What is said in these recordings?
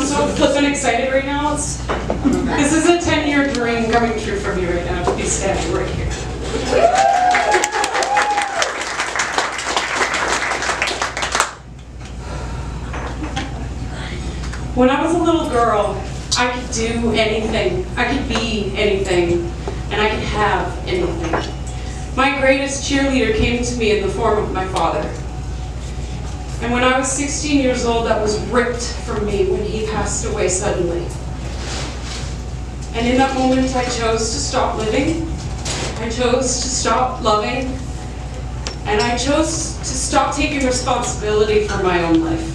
so flippin' excited right now. This is a 10-year dream coming true for me right now to be standing right here. When I was a little girl, I could do anything, I could be anything, and I could have anything. My greatest cheerleader came to me in the form of my father. And when I was 16 years old, that was ripped from me when he passed away suddenly. And in that moment, I chose to stop living, I chose to stop loving, and I chose to stop taking responsibility for my own life.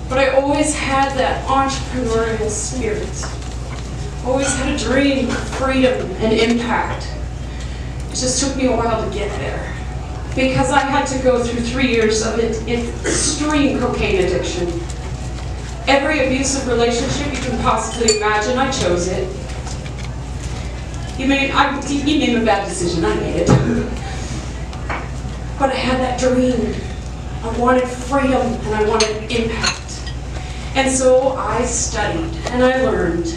But I always had that entrepreneurial spirit. Always had a dream of freedom and impact. It just took me a while to get there. Because I had to go through 3 years of extreme cocaine addiction. Every abusive relationship you can possibly imagine, I chose it. You name a bad decision, I made it. But I had that dream. I wanted freedom and I wanted impact. And so I studied and I learned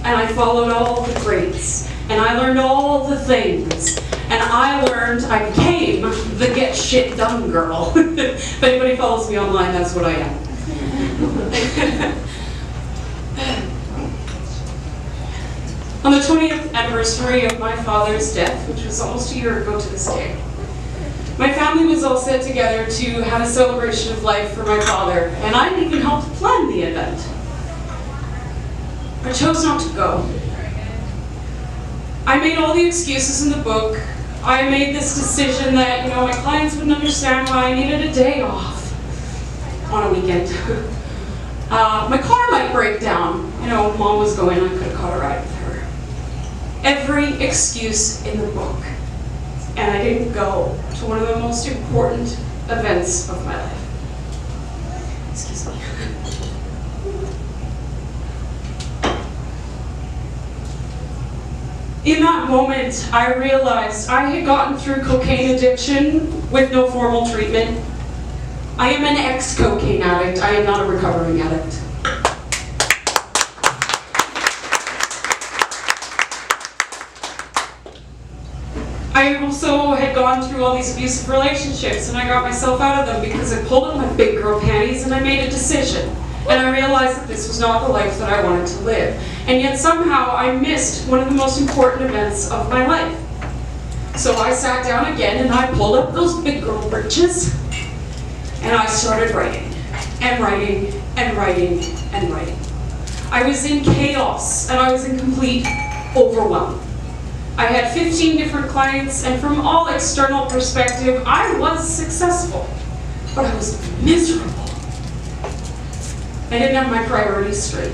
and I followed all the greats and I learned all the things. And I became the get shit done girl. If anybody follows me online, that's what I am. On the 20th anniversary of my father's death, which was almost a year ago to this day, my family was all set together to have a celebration of life for my father, and I even helped plan the event. I chose not to go. I made all the excuses in the book. I made this decision that, my clients wouldn't understand why I needed a day off on a weekend. My car might break down. Mom was going, I could have caught a ride with her. Every excuse in the book. And I didn't go to one of the most important events of my life. Excuse me. In that moment, I realized I had gotten through cocaine addiction with no formal treatment. I am an ex-cocaine addict. I am not a recovering addict. I also had gone through all these abusive relationships and I got myself out of them because I pulled up my big girl panties and I made a decision. And I realized that this was not the life that I wanted to live. And yet somehow I missed one of the most important events of my life. So I sat down again and I pulled up those big girl britches and I started writing and writing and writing and writing. I was in chaos and I was in complete overwhelm. I had 15 different clients and from all external perspective, I was successful, but I was miserable. I didn't have my priorities straight.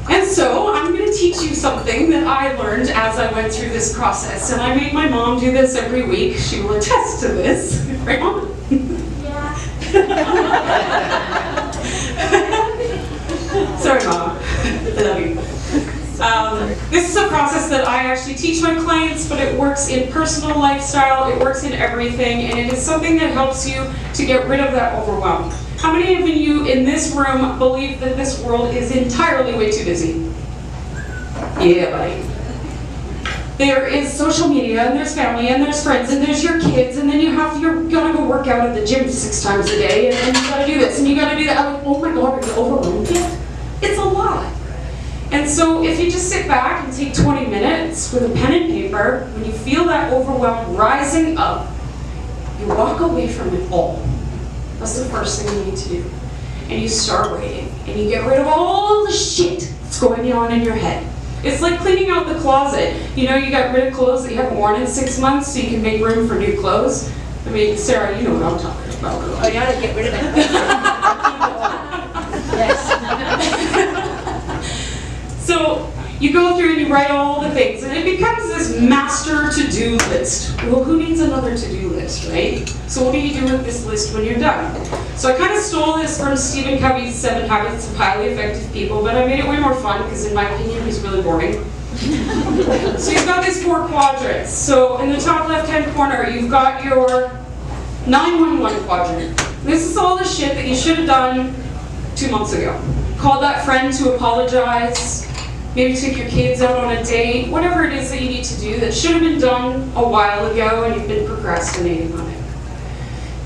And so I'm going to teach you something that I learned as I went through this process. And I made my mom do this every week. She will attest to this. Right, Mom? Yeah. Sorry, Mom. I love you. This is a process that I actually teach my clients, but it works in personal lifestyle, it works in everything, and it is something that helps you to get rid of that overwhelm. How many of you in this room believe that this world is entirely way too busy? Yeah, buddy. There is social media, and there's family, and there's friends, and there's your kids, and then you're gonna go work out at the gym 6 times a day, and then you gotta do this, and you gotta do that. I'm like, oh my God, are you overwhelmed yet? It's a lot. And so if you just sit back and take 20 minutes with a pen and paper, when you feel that overwhelm rising up, you walk away from it all. That's the first thing you need to do. And you start writing, and you get rid of all the shit that's going on in your head. It's like cleaning out the closet. You got rid of clothes that you haven't worn in 6 months so you can make room for new clothes. I mean, Sarah, you know what I'm talking about. Oh, you gotta get rid of it. Yes. So you go through and you write all the things, and it becomes this master to-do list. Well, who needs another to-do list, right? So what do you do with this list when you're done? So I kind of stole this from Stephen Covey's 7 Habits of Highly Effective People, but I made it way more fun because in my opinion he's really boring. So you've got these 4 quadrants. So in the top left-hand corner, you've got your 911 quadrant. This is all the shit that you should have done 2 months ago. Call that friend to apologize. Maybe take your kids out on a date. Whatever it is that you need to do that should have been done a while ago and you've been procrastinating on it.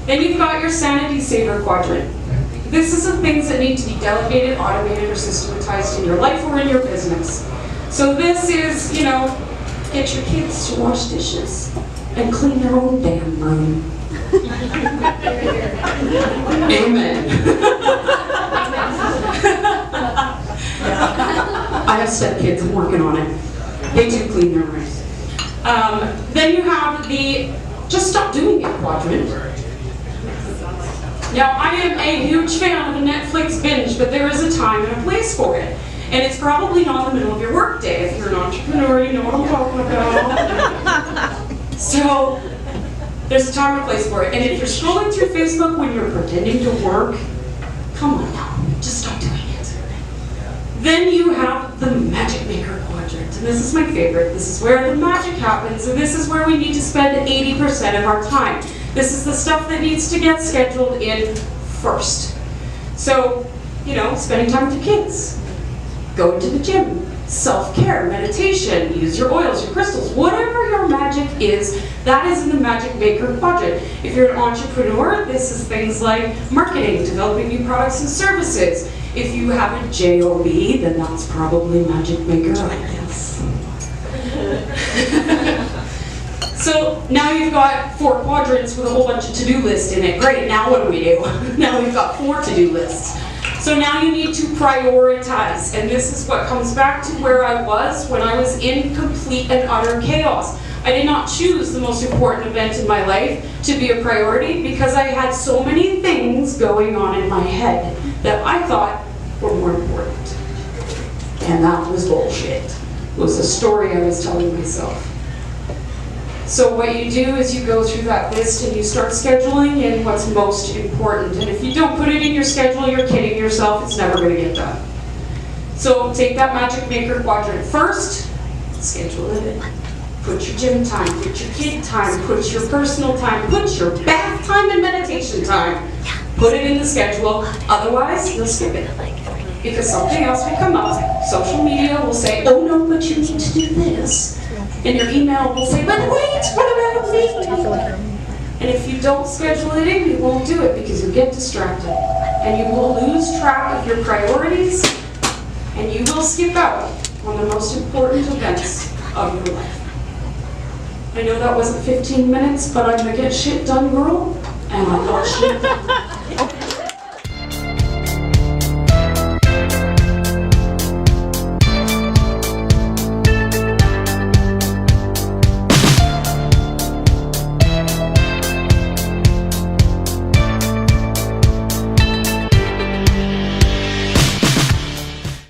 Then you've got your sanity saver quadrant. This is the things that need to be delegated, automated, or systematized in your life or in your business. So this is, you know, get your kids to wash dishes and clean their own damn room. Amen. I have stepkids, I'm working on it. They do clean their rooms. Then you have the just stop doing it quadrant. Now, I am a huge fan of a Netflix binge, but there is a time and a place for it. And it's probably not in the middle of your workday. If you're an entrepreneur, you know what I'm talking about. So, there's a time and a place for it. And if you're scrolling through Facebook when you're pretending to work, come on now, just stop doing it. Then you have the magic maker quadrant. And this is my favorite. This is where the magic happens. And this is where we need to spend 80% of our time. This is the stuff that needs to get scheduled in first. So, you know, spending time with your kids, going to the gym, self-care, meditation, use your oils, your crystals, whatever your magic is, that is in the magic maker quadrant. If you're an entrepreneur, this is things like marketing, developing new products and services. If you have a JOB, then that's probably magic maker, I guess. So now you've got 4 quadrants with a whole bunch of to-do lists in it. Great, now what do we do? Now we've got 4 to-do lists. So now you need to prioritize, and this is what comes back to where I was when I was in complete and utter chaos. I did not choose the most important event in my life to be a priority because I had so many things going on in my head that I thought were more important. And that was bullshit. It was a story I was telling myself. So what you do is you go through that list and you start scheduling in what's most important. And if you don't put it in your schedule, you're kidding yourself, it's never going to get done. So take that magic maker quadrant first, schedule it in. Put your gym time, put your kid time, put your personal time, put your bath time and meditation time. Put it in the schedule, otherwise you'll skip it. Because something else will come up. Social media will say, oh no, but you need to do this. And your email will say, but wait, what about me? And if you don't schedule it in, you won't do it because you get distracted. And you will lose track of your priorities, and you will skip out on the most important events of your life. I know that wasn't 15 minutes, but I'm a get shit done girl, and I got shit done.